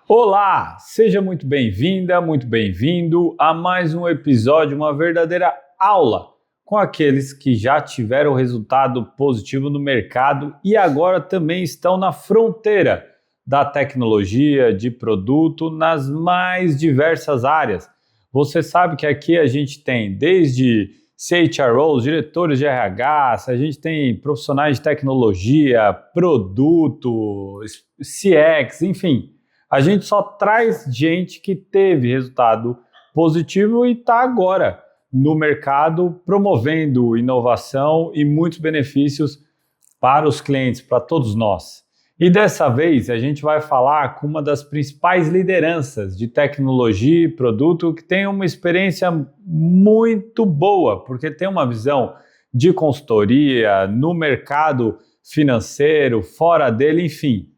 Olá, seja muito bem-vinda, muito bem-vindo a mais um episódio, uma verdadeira aula com aqueles que já tiveram resultado positivo no mercado e agora também estão na fronteira da tecnologia, de produto, nas mais diversas áreas. Você sabe que aqui a gente tem desde CHROs, diretores de RH, a gente tem profissionais de tecnologia, produto, CX, enfim. A gente só traz gente que teve resultado positivo e está agora no mercado promovendo inovação e muitos benefícios para os clientes, para todos nós. E dessa vez a gente vai falar com uma das principais lideranças de tecnologia e produto que tem uma experiência muito boa, porque tem uma visão de consultoria no mercado financeiro, fora dele, enfim.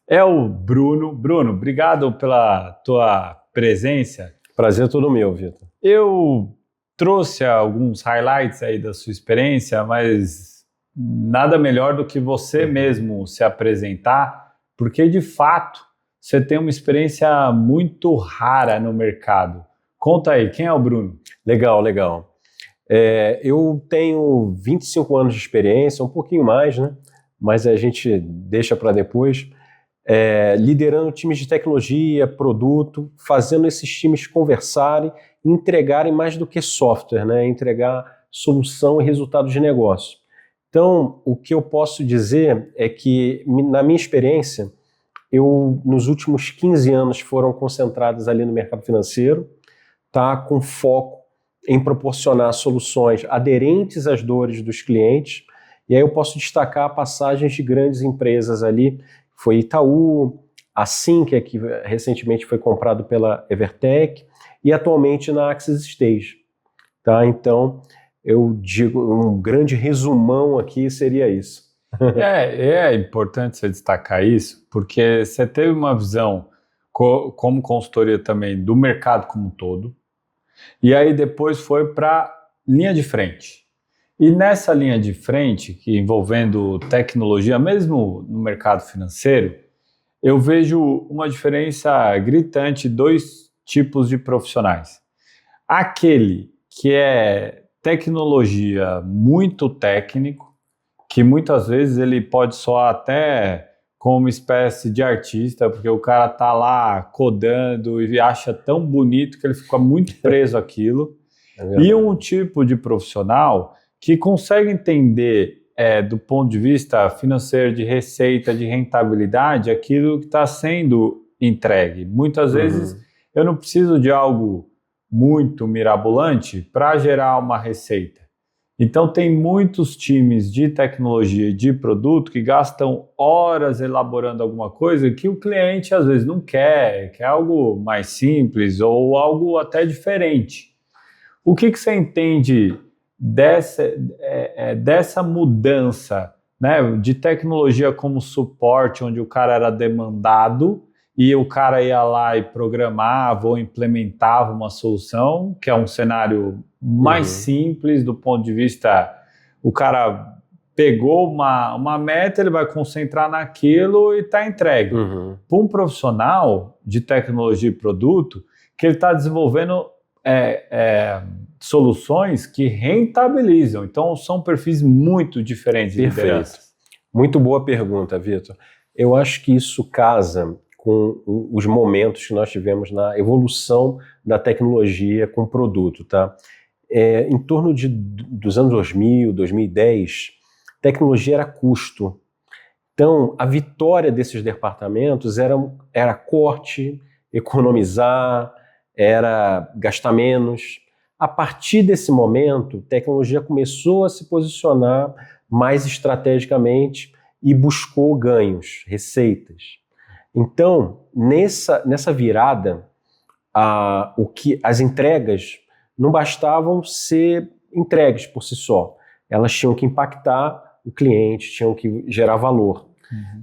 É o Bruno. Bruno, obrigado pela tua presença. Prazer todo meu, Vitor. Eu trouxe alguns highlights aí da sua experiência, mas nada melhor do que você mesmo se apresentar, porque de fato você tem uma experiência muito rara no mercado. Conta aí, quem é o Bruno? Legal. Eu tenho 25 anos de experiência, um pouquinho mais, né? Mas a gente deixa para depois. Liderando times de tecnologia, produto, fazendo esses times conversarem e entregarem mais do que software, né? Entregar solução e resultado de negócio. Então, o que eu posso dizer é que, na minha experiência, nos últimos 15 anos foram concentrados ali no mercado financeiro, tá? Com foco em proporcionar soluções aderentes às dores dos clientes. E aí eu posso destacar passagens de grandes empresas ali. Foi Itaú, a Sinqia, que recentemente foi comprado pela Evertec, e atualmente na Axis Stage. Tá? Então, eu digo, um grande resumão aqui seria isso. É importante você destacar isso, porque você teve uma visão, como consultoria também, do mercado como um todo, e aí depois foi para linha de frente. E nessa linha de frente, que envolvendo tecnologia, mesmo no mercado financeiro, eu vejo uma diferença gritante, dois tipos de profissionais. Aquele que é tecnologia muito técnico, que muitas vezes ele pode soar até como uma espécie de artista, porque o cara está lá codando e acha tão bonito que ele fica muito preso àquilo. E um tipo de profissional que consegue entender do ponto de vista financeiro, de receita, de rentabilidade, aquilo que está sendo entregue. Muitas vezes eu não preciso de algo muito mirabolante para gerar uma receita. Então tem muitos times de tecnologia e de produto que gastam horas elaborando alguma coisa que o cliente às vezes não quer algo mais simples ou algo até diferente. O que você entende dessa mudança, né, de tecnologia como suporte, onde o cara era demandado e o cara ia lá e programava ou implementava uma solução, que é um cenário mais simples do ponto de vista, o cara pegou uma meta, ele vai concentrar naquilo e está entregue. Para um profissional de tecnologia e produto, que ele está desenvolvendo soluções que rentabilizam. Então, são perfis muito diferentes de liderança. Muito boa pergunta, Vitor. Eu acho que isso casa com os momentos que nós tivemos na evolução da tecnologia com o produto, tá? Em torno dos anos 2000, 2010, tecnologia era custo. Então, a vitória desses departamentos era corte, economizar, era gastar menos. A partir desse momento, a tecnologia começou a se posicionar mais estrategicamente e buscou ganhos, receitas. Então, nessa virada, as entregas não bastavam ser entregues por si só. Elas tinham que impactar o cliente, tinham que gerar valor.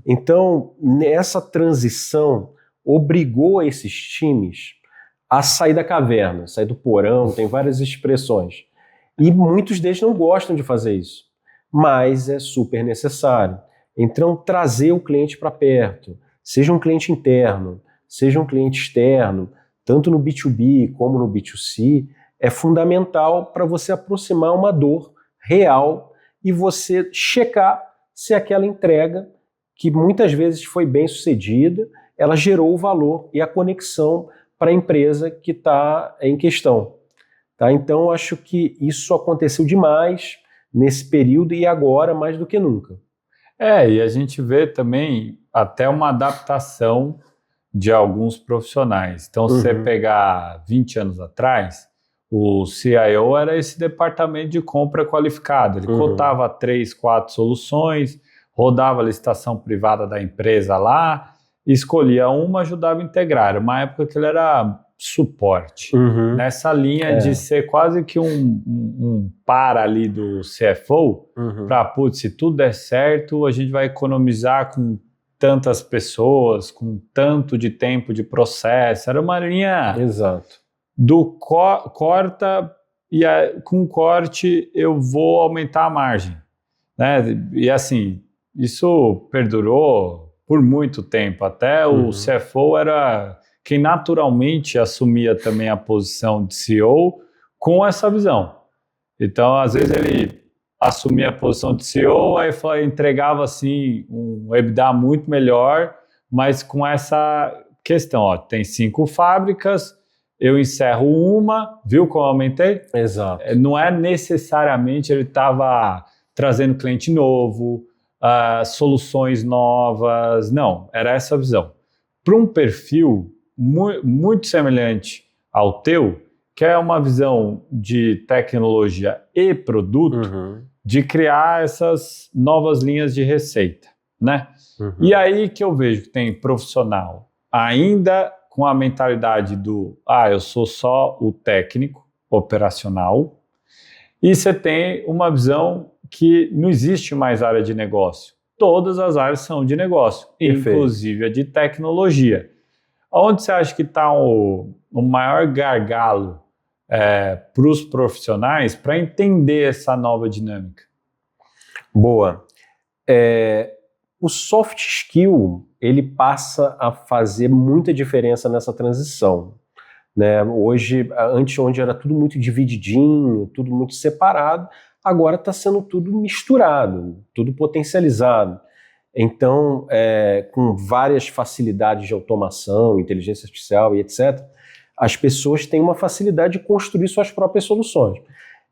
Então, nessa transição, obrigou esses times a sair da caverna, sair do porão, tem várias expressões. E muitos deles não gostam de fazer isso, mas é super necessário. Então, trazer o cliente para perto, seja um cliente interno, seja um cliente externo, tanto no B2B como no B2C, é fundamental para você aproximar uma dor real e você checar se aquela entrega, que muitas vezes foi bem sucedida, ela gerou o valor e a conexão para a empresa que está em questão. Tá? Então, acho que isso aconteceu demais nesse período e agora mais do que nunca. E a gente vê também até uma adaptação de alguns profissionais. Então, se você pegar 20 anos atrás, o CIO era esse departamento de compra qualificado. Ele cotava 3, 4 soluções, rodava a licitação privada da empresa lá, escolhia uma, ajudava a integrar. Era uma época que ele era suporte. Nessa linha de ser quase que um para ali do CFO, para, putz, se tudo der certo, a gente vai economizar com tantas pessoas, com tanto de tempo de processo. Era uma linha do corta e com corte eu vou aumentar a margem. Né? E assim, isso perdurou por muito tempo. Até o CFO era quem naturalmente assumia também a posição de CEO com essa visão. Então, às vezes ele assumia a posição de CEO, aí entregava assim um EBITDA muito melhor, mas com essa questão, ó, tem 5 fábricas, eu encerro uma, viu como eu aumentei? Exato. Não é necessariamente ele estava trazendo cliente novo, soluções novas, não, era essa a visão. Para um perfil muito semelhante ao teu, que é uma visão de tecnologia e produto, de criar essas novas linhas de receita, né? E aí que eu vejo que tem profissional ainda com a mentalidade do eu sou só o técnico operacional, e você tem uma visão que não existe mais área de negócio. Todas as áreas são de negócio, inclusive a de tecnologia. Onde você acha que está o maior gargalo para os profissionais para entender essa nova dinâmica? Boa. O soft skill, ele passa a fazer muita diferença nessa transição. Né? Hoje, antes onde era tudo muito divididinho, tudo muito separado, agora está sendo tudo misturado, tudo potencializado. Então, com várias facilidades de automação, inteligência artificial e etc., as pessoas têm uma facilidade de construir suas próprias soluções.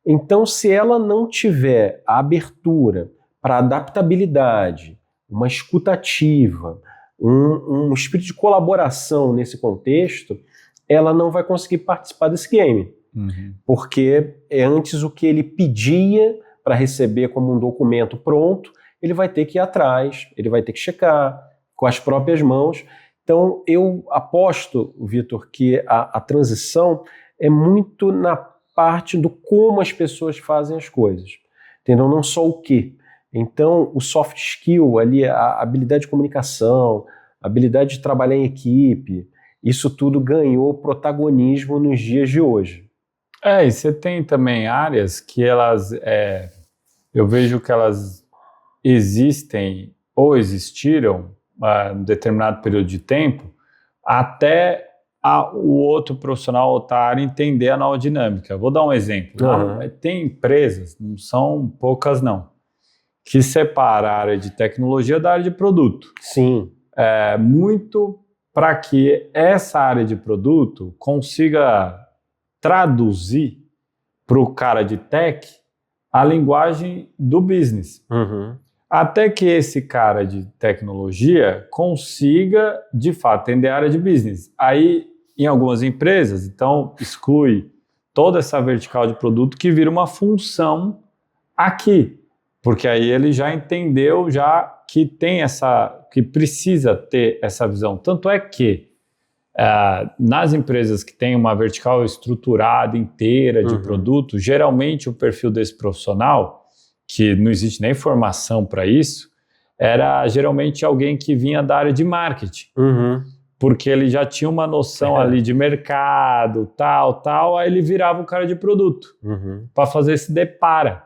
Então, se ela não tiver a abertura para adaptabilidade, uma escuta ativa, um espírito de colaboração nesse contexto, ela não vai conseguir participar desse game. Porque é antes o que ele pedia para receber como um documento pronto, ele vai ter que ir atrás, ele vai ter que checar com as próprias mãos. Então, eu aposto, Vitor, que a transição é muito na parte do como as pessoas fazem as coisas, entendeu? Não só o que. Então, o soft skill ali, a habilidade de comunicação, a habilidade de trabalhar em equipe, isso tudo ganhou protagonismo nos dias de hoje. E você tem também áreas que elas, eu vejo que elas existem ou existiram em um determinado período de tempo até o outro profissional ou outra área entender a nova dinâmica. Vou dar um exemplo. Tem empresas, não são poucas não, que separam a área de tecnologia da área de produto. Sim. Muito para que essa área de produto consiga traduzir para o cara de tech a linguagem do business. Até que esse cara de tecnologia consiga, de fato, atender a área de business. Aí, em algumas empresas, então, exclui toda essa vertical de produto que vira uma função aqui. Porque aí ele já entendeu que tem que precisa ter essa visão. Tanto é que nas empresas que têm uma vertical estruturada inteira de produto, geralmente o perfil desse profissional, que não existe nem formação para isso, era geralmente alguém que vinha da área de marketing. Porque ele já tinha uma noção ali de mercado, tal, aí ele virava o cara de produto para fazer esse depara.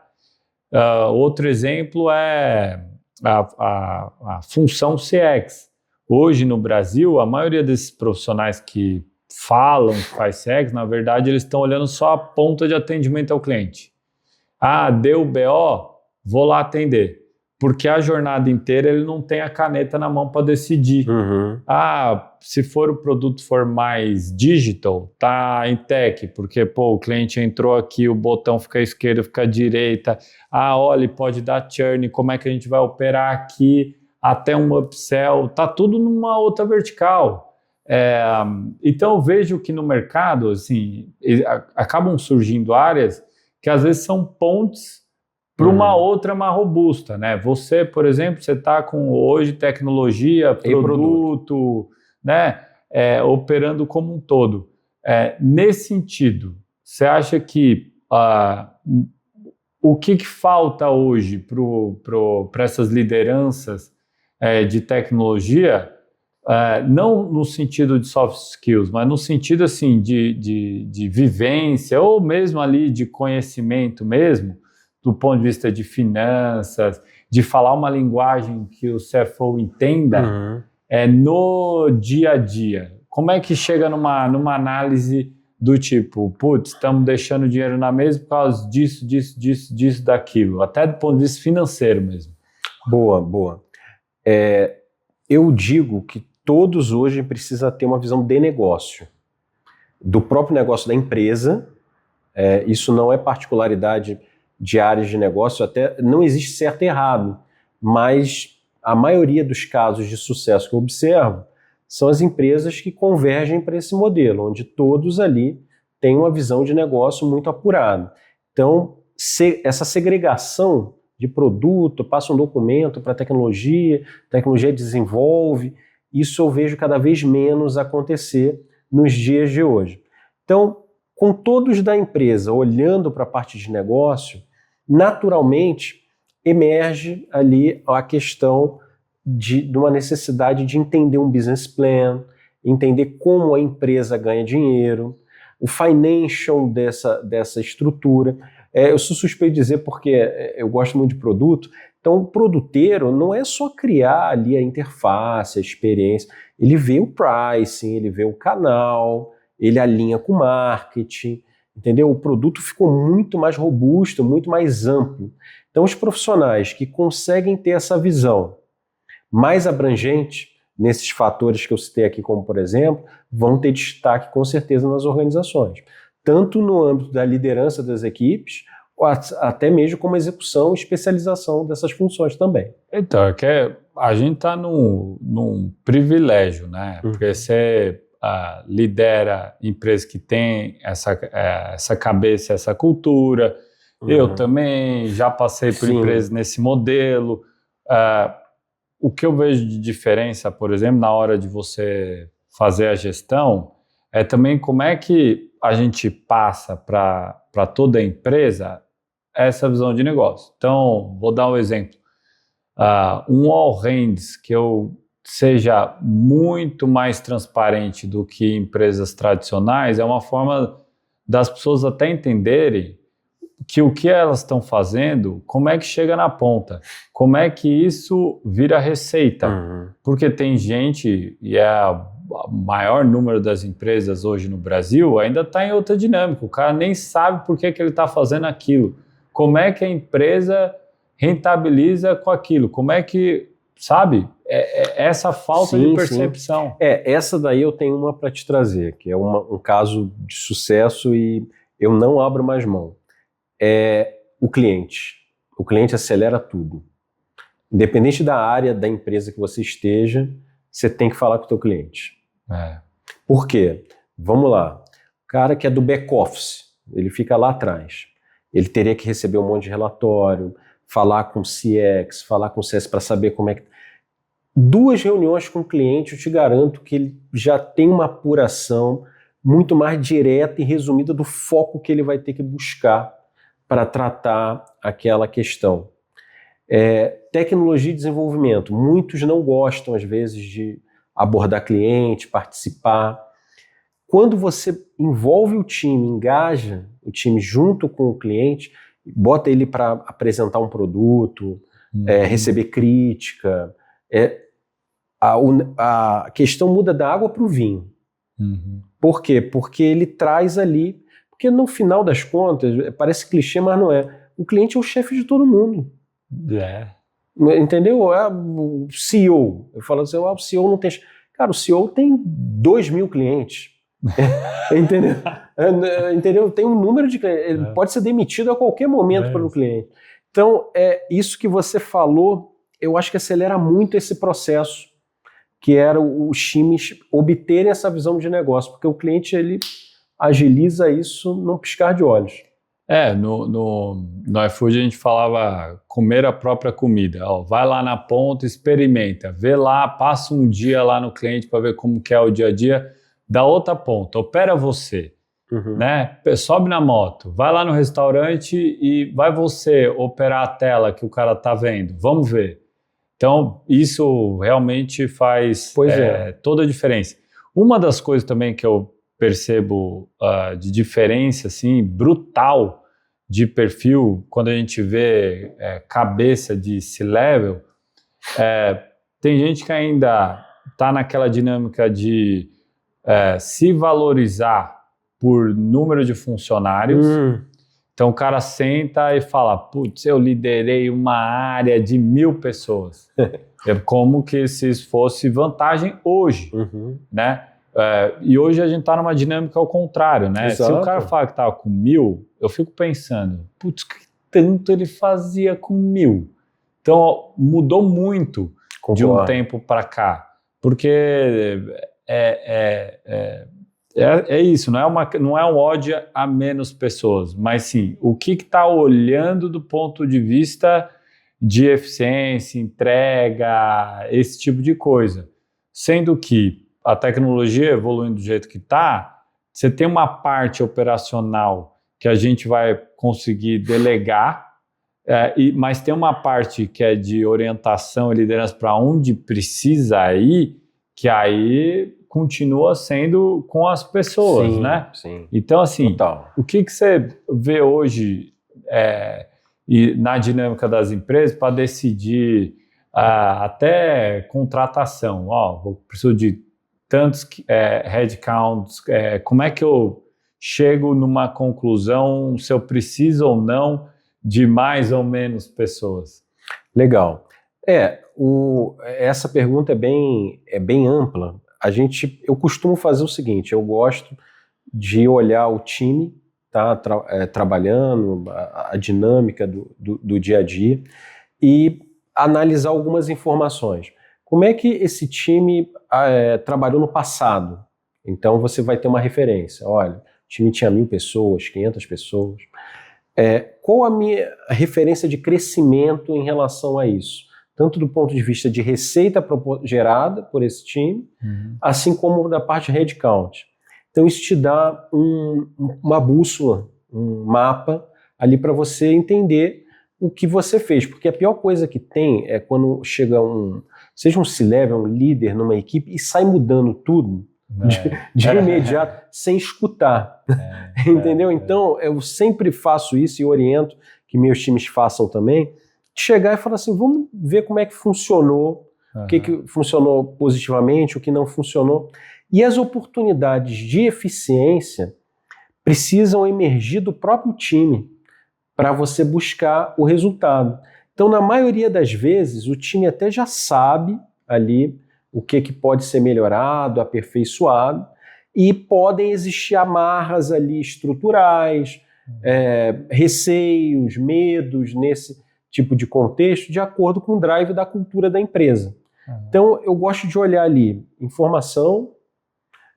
Outro exemplo é a função CX. hoje no Brasil, a maioria desses profissionais que falam que faz CX, na verdade, eles estão olhando só a ponta de atendimento ao cliente. Ah, deu BO, vou lá atender. Porque a jornada inteira ele não tem a caneta na mão para decidir. Ah, se for o produto for mais digital, tá em tech, porque o cliente entrou aqui, o botão fica à esquerda, fica à direita. Ah, olha, pode dar churn, como é que a gente vai operar aqui até um upsell? Tá tudo numa outra vertical. Então eu vejo que no mercado, assim, acabam surgindo áreas que às vezes são pontes para uma outra mais robusta, né? Você, por exemplo, você está com hoje tecnologia, produto, né? Operando como um todo. Nesse sentido, você acha que o que falta hoje para essas lideranças de tecnologia, não no sentido de soft skills, mas no sentido assim de vivência ou mesmo ali de conhecimento mesmo, do ponto de vista de finanças, de falar uma linguagem que o CFO entenda, no dia a dia? Como é que chega numa análise do tipo, putz, estamos deixando dinheiro na mesa por causa disso, daquilo, até do ponto de vista financeiro mesmo? Boa. Eu digo que todos hoje precisam ter uma visão de negócio, do próprio negócio da empresa. Isso não é particularidade de áreas de negócio, até não existe certo e errado, mas a maioria dos casos de sucesso que eu observo são as empresas que convergem para esse modelo, onde todos ali têm uma visão de negócio muito apurada. Então, essa segregação de produto, passa um documento para tecnologia desenvolve, isso eu vejo cada vez menos acontecer nos dias de hoje. Então, com todos da empresa olhando para a parte de negócio, naturalmente emerge ali a questão de uma necessidade de entender um business plan, entender como a empresa ganha dinheiro, o financial dessa estrutura. Eu sou suspeito de dizer porque eu gosto muito de produto, então o produteiro não é só criar ali a interface, a experiência, ele vê o pricing, ele vê o canal, ele alinha com o marketing, entendeu? O produto ficou muito mais robusto, muito mais amplo. Então os profissionais que conseguem ter essa visão mais abrangente nesses fatores que eu citei aqui, como por exemplo, vão ter destaque com certeza nas organizações, tanto no âmbito da liderança das equipes, ou até mesmo como execução e especialização dessas funções também. Então, a gente está num privilégio, né? Porque você lidera empresas que têm essa cabeça, essa cultura. Eu também já passei por empresas nesse modelo. O que eu vejo de diferença, por exemplo, na hora de você fazer a gestão, é também como é que a gente passa para toda a empresa essa visão de negócio. Então, vou dar um exemplo. Um all hands que eu seja muito mais transparente do que empresas tradicionais é uma forma das pessoas até entenderem que o que elas estão fazendo, como é que chega na ponta, como é que isso vira receita. Porque tem gente, e o maior número das empresas hoje no Brasil, ainda está em outra dinâmica, o cara nem sabe por que ele está fazendo aquilo, como é que a empresa rentabiliza com aquilo, como é que, sabe, essa falta de percepção. Essa daí eu tenho uma para te trazer, que é um caso de sucesso e eu não abro mais mão. O cliente. O cliente acelera tudo. Independente da área da empresa que você esteja, você tem que falar com o teu cliente. Por quê? Vamos lá. O cara que é do back-office, ele fica lá atrás. Ele teria que receber um monte de relatório, falar com o CX, falar com o CS para saber como é que... 2 reuniões com o cliente, eu te garanto que ele já tem uma apuração muito mais direta e resumida do foco que ele vai ter que buscar para tratar aquela questão. Tecnologia e desenvolvimento. Muitos não gostam, às vezes, de abordar cliente, participar. Quando você envolve o time, engaja o time junto com o cliente, bota ele para apresentar um produto, receber crítica, a questão muda da água para o vinho. Por quê? Porque ele traz ali... Porque no final das contas, parece clichê, mas não é. O cliente é o chefe de todo mundo. Entendeu? O CEO. Eu falo assim, o CEO não tem... Cara, o CEO tem 2.000 clientes. Entendeu? Entendeu? Tem um número de clientes. Ele pode ser demitido a qualquer momento pelo cliente. Então, isso que você falou, eu acho que acelera muito esse processo, que era os times obterem essa visão de negócio, porque o cliente, ele agiliza isso num piscar de olhos. No iFood a gente falava comer a própria comida. Vai lá na ponta, experimenta, vê lá, passa um dia lá no cliente para ver como que é o dia a dia. Da outra ponta, opera você, né? Sobe na moto, vai lá no restaurante e vai você operar a tela que o cara tá vendo. Vamos ver. Então, isso realmente faz toda a diferença. Uma das coisas também que eu percebo de diferença assim, brutal de perfil, quando a gente vê cabeça de C-level, tem gente que ainda está naquela dinâmica de se valorizar por número de funcionários. Então o cara senta e fala, putz, eu liderei uma área de 1.000 pessoas. É como que se isso fosse vantagem hoje, né? E hoje a gente está numa dinâmica ao contrário, né? Exato. Se o cara fala que estava com 1.000, eu fico pensando, putz, que tanto ele fazia com 1.000? Então mudou muito de um tempo para cá, porque é isso, não é um ódio a menos pessoas, mas sim, o que está olhando do ponto de vista de eficiência, entrega, esse tipo de coisa. Sendo que a tecnologia evoluindo do jeito que está, você tem uma parte operacional que a gente vai conseguir delegar, mas tem uma parte que é de orientação e liderança para onde precisa ir, que aí continua sendo com as pessoas, né? Sim. Então, assim, total. O que você vê hoje na dinâmica das empresas para decidir até contratação? Preciso de tantos headcounts, como é que eu chego numa conclusão se eu preciso ou não de mais ou menos pessoas? Legal. Essa pergunta é bem ampla. Eu costumo fazer o seguinte, eu gosto de olhar o time, trabalhando, a dinâmica do dia a dia e analisar algumas informações. Como é que esse time trabalhou no passado? Então você vai ter uma referência. Olha, o time tinha 1.000 pessoas, 500 pessoas. Qual a minha referência de crescimento em relação a isso? Tanto do ponto de vista de receita gerada por esse time, assim como da parte de headcount. Então isso te dá uma bússola, um mapa ali para você entender o que você fez, porque a pior coisa que tem é quando chega seja um C-level, um líder numa equipe e sai mudando tudo de imediato, sem escutar. Entendeu? Então, eu sempre faço isso e oriento que meus times façam também, chegar e falar assim, vamos ver como é que funcionou, o que funcionou positivamente, o que não funcionou. E as oportunidades de eficiência precisam emergir do próprio time para você buscar o resultado. Então, na maioria das vezes, o time até já sabe ali o que pode ser melhorado, aperfeiçoado, e podem existir amarras ali estruturais, receios, medos nesse tipo de contexto, de acordo com o drive da cultura da empresa. Então, eu gosto de olhar ali informação,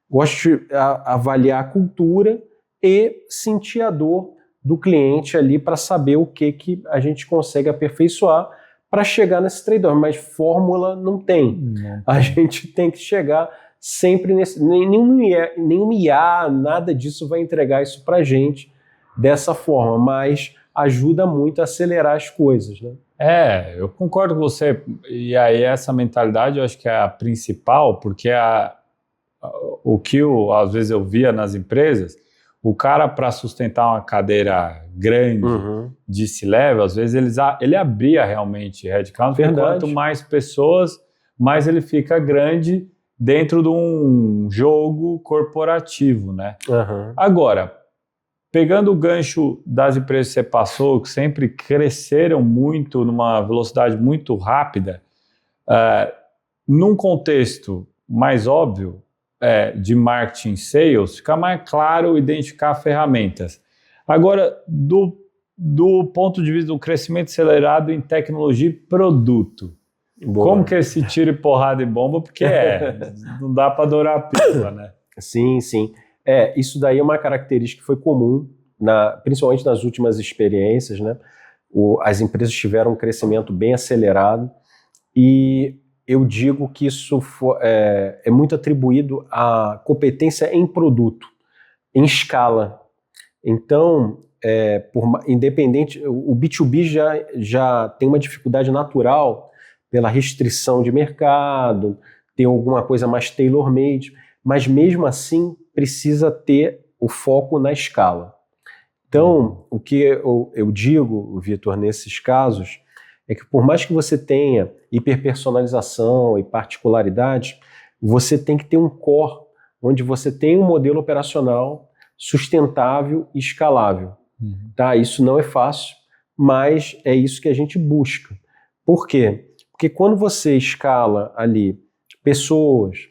gosto de avaliar a cultura e sentir a dor do cliente ali para saber o que a gente consegue aperfeiçoar para chegar nesse trade-off, mas fórmula não tem. A gente tem que chegar sempre nesse... Nenhum IA, nada disso vai entregar isso para a gente dessa forma, mas ajuda muito a acelerar as coisas, né? Eu concordo com você, e aí essa mentalidade eu acho que é a principal, porque o que às vezes eu via nas empresas, o cara, para sustentar uma cadeira grande de C-level, às vezes ele abria realmente headcount, porque quanto mais pessoas, mas ele fica grande dentro de um jogo corporativo, né? Uhum. Agora, pegando o gancho das empresas que você passou, que sempre cresceram muito, numa velocidade muito rápida, num contexto mais óbvio de marketing e sales, fica mais claro identificar ferramentas. Agora, do ponto de vista do crescimento acelerado em tecnologia e produto, Boa. como que é esse tiro e porrada e bomba? Porque não dá para adorar a pílula, né? Sim, sim. Isso daí é uma característica que foi comum, principalmente nas últimas experiências, né? As empresas tiveram um crescimento bem acelerado e eu digo que isso é muito atribuído à competência em produto, em escala. Então, independente, o B2B já tem uma dificuldade natural pela restrição de mercado, tem alguma coisa mais tailor-made, mas mesmo assim precisa ter o foco na escala. Então, o que eu digo, Vitor, nesses casos, é que por mais que você tenha hiperpersonalização e particularidade, você tem que ter um core, onde você tem um modelo operacional sustentável e escalável. Tá? Isso não é fácil, mas é isso que a gente busca. Por quê? Porque quando você escala ali pessoas,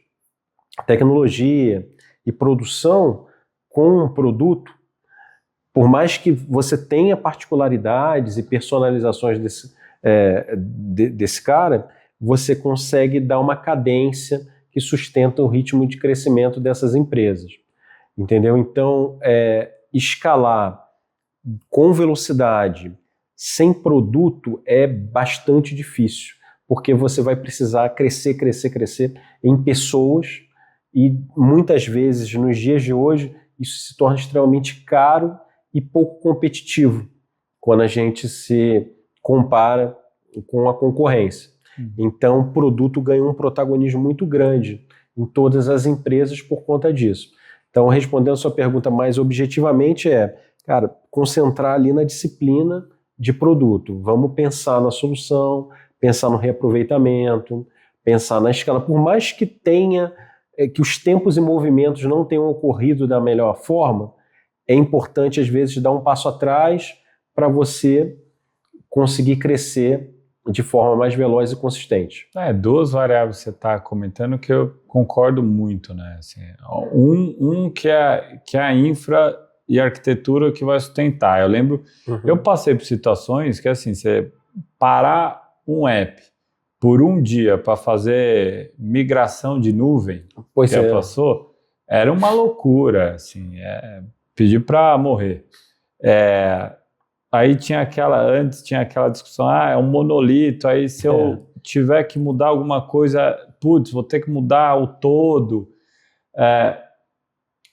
tecnologia e produção com um produto, por mais que você tenha particularidades e personalizações desse cara, você consegue dar uma cadência que sustenta o ritmo de crescimento dessas empresas. Entendeu? Então, escalar com velocidade, sem produto, é bastante difícil, porque você vai precisar crescer em pessoas e muitas vezes, nos dias de hoje, isso se torna extremamente caro e pouco competitivo quando a gente se compara com a concorrência. Então, o produto ganha um protagonismo muito grande em todas as empresas por conta disso. Então, respondendo a sua pergunta mais objetivamente cara, concentrar ali na disciplina de produto. Vamos pensar na solução, pensar no reaproveitamento, pensar na escala. Por mais que que os tempos e movimentos não tenham ocorrido da melhor forma, é importante, às vezes, dar um passo atrás para você conseguir crescer de forma mais veloz e consistente. Duas variáveis que você está comentando que eu concordo muito, né? Assim, que é a infra e a arquitetura que vai sustentar. Eu lembro, eu passei por situações que, assim, você parar um app por um dia para fazer migração de nuvem, passou, era uma loucura, assim, pedir para morrer. Aí antes tinha aquela discussão, é um monolito, aí se eu tiver que mudar alguma coisa, vou ter que mudar o todo.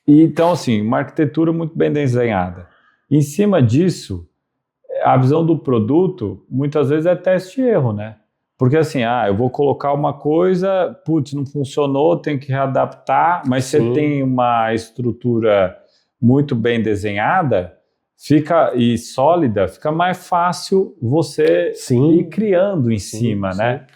Então, assim, uma arquitetura muito bem desenhada. Em cima disso, a visão do produto, muitas vezes é teste e erro, né? Porque assim, eu vou colocar uma coisa, não funcionou, tenho que readaptar, mas você tem uma estrutura muito bem desenhada, e sólida, fica mais fácil você ir criando em cima, né?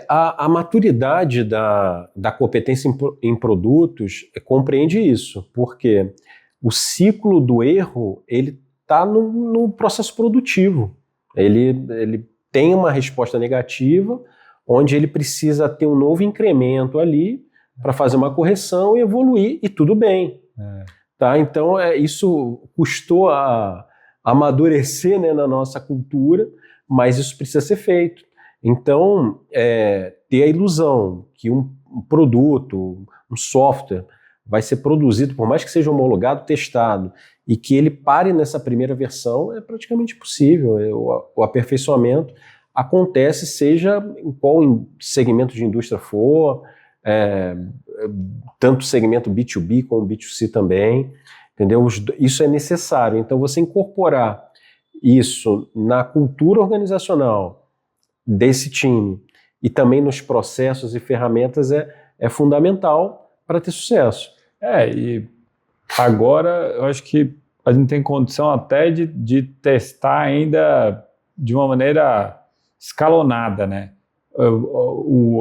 A maturidade da competência em produtos compreende isso, porque o ciclo do erro, ele está no processo produtivo. Ele tem uma resposta negativa, onde ele precisa ter um novo incremento ali para fazer uma correção e evoluir, e tudo bem. Tá? Então, isso custou a amadurecer, né, na nossa cultura, mas isso precisa ser feito. Então, ter a ilusão que um produto, um software, vai ser produzido, por mais que seja homologado, testado, e que ele pare nessa primeira versão, é praticamente impossível. O aperfeiçoamento acontece, seja em qual segmento de indústria for, tanto segmento B2B como B2C também, entendeu? Isso é necessário. Então, você incorporar isso na cultura organizacional desse time e também nos processos e ferramentas é fundamental para ter sucesso. E agora eu acho que a gente tem condição até de testar ainda de uma maneira escalonada, né?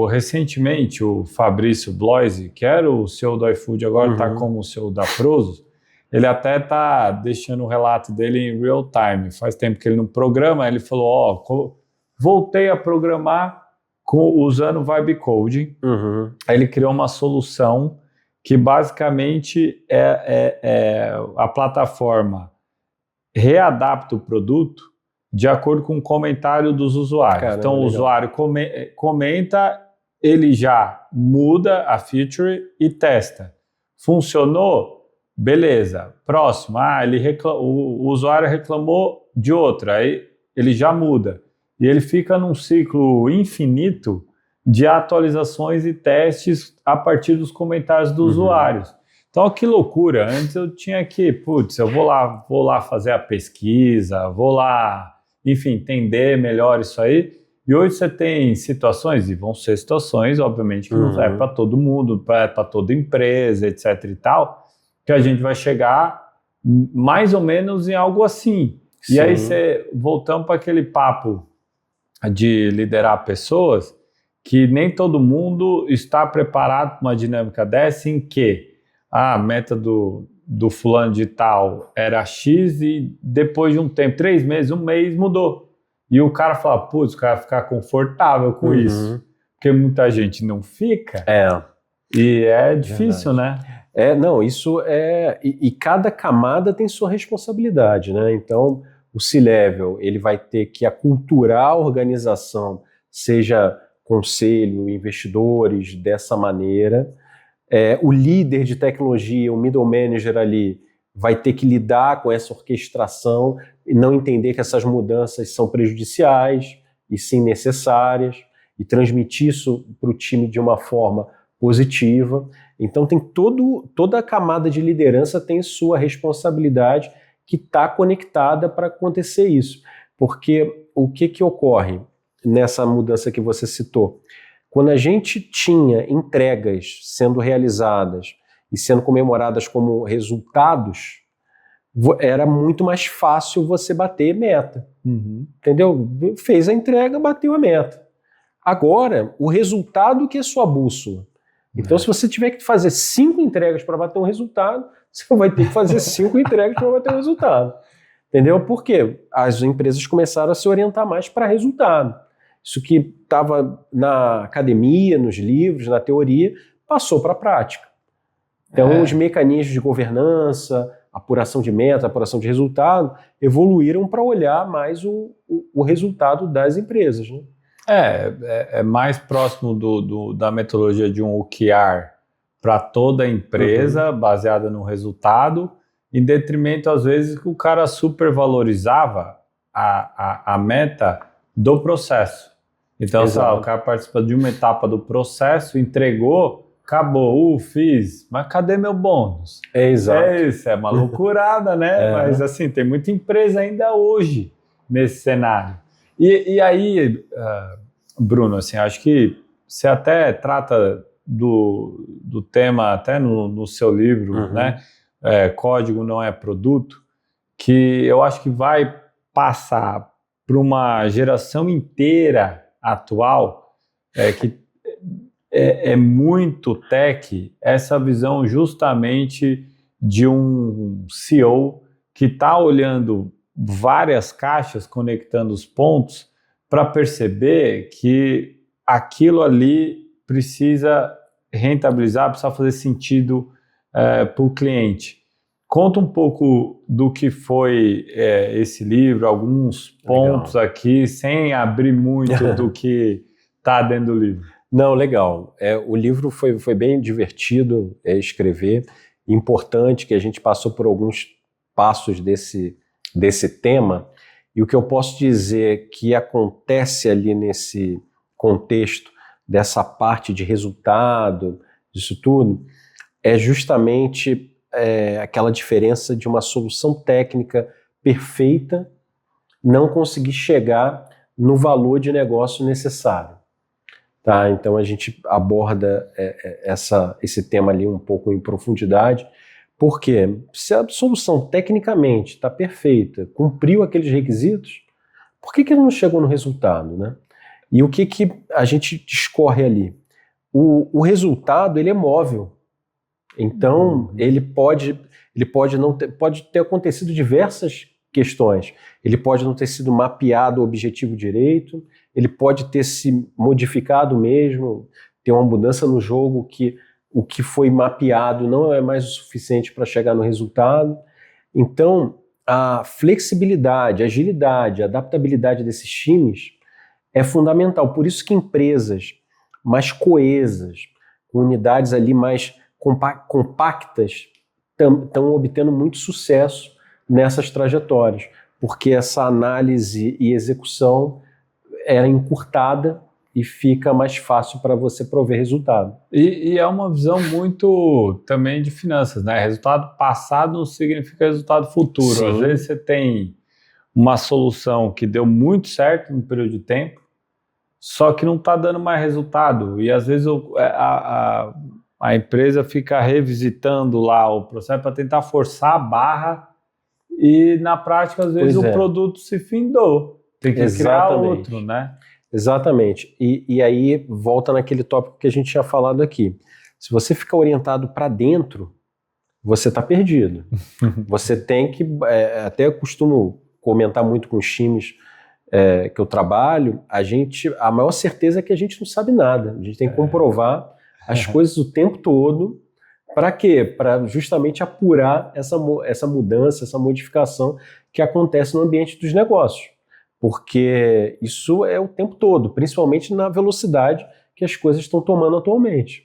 Recentemente, o Fabrício Bloise, que era o CEO do iFood, agora está como o CEO da Prozos, ele até está deixando o relato dele em real time. Faz tempo que ele não programa, ele falou, voltei a programar usando Vibe Coding. Aí ele criou uma solução que basicamente a plataforma readapta o produto de acordo com o comentário dos usuários. Caramba, então, o usuário comenta, ele já muda a feature e testa. Funcionou? Beleza. Próximo. O usuário reclamou de outra, aí ele já muda. E ele fica num ciclo infinito de atualizações e testes a partir dos comentários dos usuários. Então, que loucura. Antes eu tinha que, eu vou lá fazer a pesquisa, vou lá, enfim, entender melhor isso aí. E hoje você tem situações, e vão ser situações, obviamente, que não é para todo mundo, para toda empresa, etc e tal, que a gente vai chegar mais ou menos em algo assim. Sim. E aí voltamos para aquele papo de liderar pessoas, que nem todo mundo está preparado para uma dinâmica dessa, em que a meta do fulano de tal era X e depois de um tempo, 3 meses, 1 mês, mudou. E o cara fala, o cara vai ficar confortável com isso. Porque muita gente não fica. E é difícil, né? Não, isso é... E cada camada tem sua responsabilidade, né? Então, o C-Level, ele vai ter que aculturar a organização, seja conselho, investidores, dessa maneira. O líder de tecnologia, o middle manager ali, vai ter que lidar com essa orquestração e não entender que essas mudanças são prejudiciais e sim necessárias, e transmitir isso para o time de uma forma positiva. Então tem toda a camada de liderança tem sua responsabilidade que está conectada para acontecer isso. Porque o que ocorre nessa mudança que você citou? Quando a gente tinha entregas sendo realizadas e sendo comemoradas como resultados, era muito mais fácil você bater meta. Entendeu? Fez a entrega, bateu a meta. Agora, o resultado que é sua bússola. Então, se você tiver que fazer 5 entregas para bater um resultado, você vai ter que fazer 5 entregas para bater um resultado. Entendeu? Por quê? As empresas começaram a se orientar mais para resultado. Isso que estava na academia, nos livros, na teoria, passou para a prática. Então, os mecanismos de governança, apuração de meta, apuração de resultado, evoluíram para olhar mais o resultado das empresas, né? É mais próximo da metodologia de um OKR para toda a empresa, baseada no resultado, em detrimento, às vezes, que o cara supervalorizava a meta do processo. Então, o cara participa de uma etapa do processo, entregou, acabou, fiz, mas cadê meu bônus? Isso, é uma loucurada, né? Mas assim, tem muita empresa ainda hoje nesse cenário. E aí, Bruno, assim, acho que você até trata do tema, até no seu livro, né? Código não é produto, que eu acho que vai passar para uma geração inteira atual, que é muito tech, essa visão justamente de um CEO que está olhando várias caixas, conectando os pontos, para perceber que aquilo ali precisa rentabilizar, precisa fazer sentido para o cliente. Conta um pouco do que foi esse livro, alguns pontos aqui, sem abrir muito do que está dentro do livro. Não, legal. O livro foi bem divertido escrever, importante que a gente passou por alguns passos desse tema, e o que eu posso dizer que acontece ali nesse contexto dessa parte de resultado, disso tudo, é justamente aquela diferença de uma solução técnica perfeita não conseguir chegar no valor de negócio necessário. Tá? Então a gente aborda esse tema ali um pouco em profundidade, porque se a solução tecnicamente está perfeita, cumpriu aqueles requisitos, por que ele não chegou no resultado, né? E o que a gente discorre ali? O resultado, ele é móvel. Então, ele pode ter acontecido diversas questões. Ele pode não ter sido mapeado o objetivo direito, ele pode ter se modificado mesmo, ter uma mudança no jogo que o que foi mapeado não é mais o suficiente para chegar no resultado. Então, a flexibilidade, a agilidade, a adaptabilidade desses times é fundamental. Por isso que empresas mais coesas, com unidades ali mais compactas, estão obtendo muito sucesso nessas trajetórias, porque essa análise e execução é encurtada e fica mais fácil para você prover resultado. E é uma visão muito também de finanças, né? Resultado passado não significa resultado futuro. Sim. Às vezes você tem uma solução que deu muito certo no período de tempo, só que não está dando mais resultado. E às vezes a empresa fica revisitando lá o processo para tentar forçar a barra e na prática às vezes o produto se findou. Tem que criar outro, né? Exatamente. E aí volta naquele tópico que a gente tinha falado aqui. Se você ficar orientado para dentro, você está perdido. Você tem que... até eu costumo comentar muito com os times que eu trabalho, a maior certeza é que a gente não sabe nada. A gente tem que comprovar as coisas o tempo todo. Para quê? Para justamente apurar essa mudança, essa modificação que acontece no ambiente dos negócios. Porque isso é o tempo todo, principalmente na velocidade que as coisas estão tomando atualmente.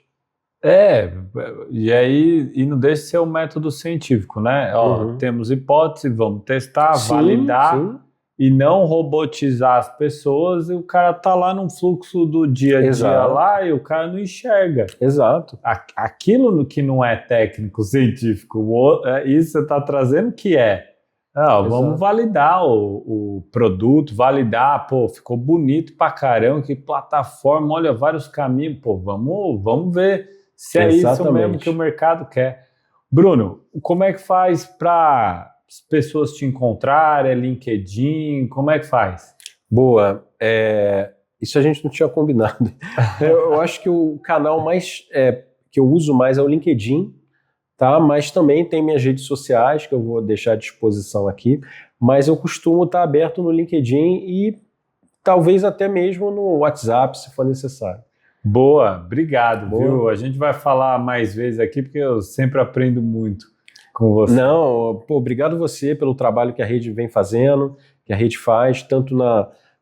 E aí não deixa de ser um método científico, né? Temos hipótese, vamos testar, validar e não robotizar as pessoas, e o cara tá lá num fluxo do dia a dia lá e o cara não enxerga. Exato. Aquilo que não é técnico, científico, isso você tá trazendo que é. Vamos validar o produto, validar, ficou bonito pra caramba, que plataforma, olha, vários caminhos, vamos ver se é isso mesmo que o mercado quer. Bruno, como é que faz para as pessoas te encontrarem? É LinkedIn? Como é que faz? Boa, isso a gente não tinha combinado. Eu acho que o canal mais que eu uso mais é o LinkedIn. Tá? Mas também tem minhas redes sociais, que eu vou deixar à disposição aqui, mas eu costumo estar aberto no LinkedIn e talvez até mesmo no WhatsApp, se for necessário. Boa, obrigado, viu? A gente vai falar mais vezes aqui, porque eu sempre aprendo muito com você. Não, obrigado você pelo trabalho que a Rede vem fazendo, que a Rede faz, tanto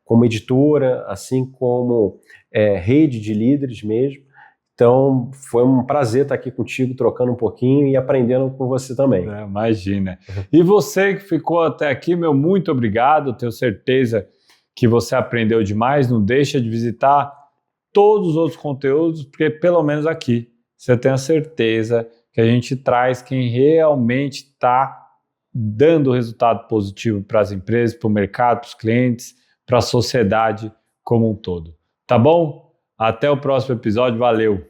como editora, assim como rede de líderes mesmo. Então, foi um prazer estar aqui contigo, trocando um pouquinho e aprendendo com você também. Imagina. E você que ficou até aqui, meu muito obrigado. Tenho certeza que você aprendeu demais. Não deixa de visitar todos os outros conteúdos, porque pelo menos aqui você tem a certeza que a gente traz quem realmente está dando resultado positivo para as empresas, para o mercado, para os clientes, para a sociedade como um todo. Tá bom? Até o próximo episódio. Valeu!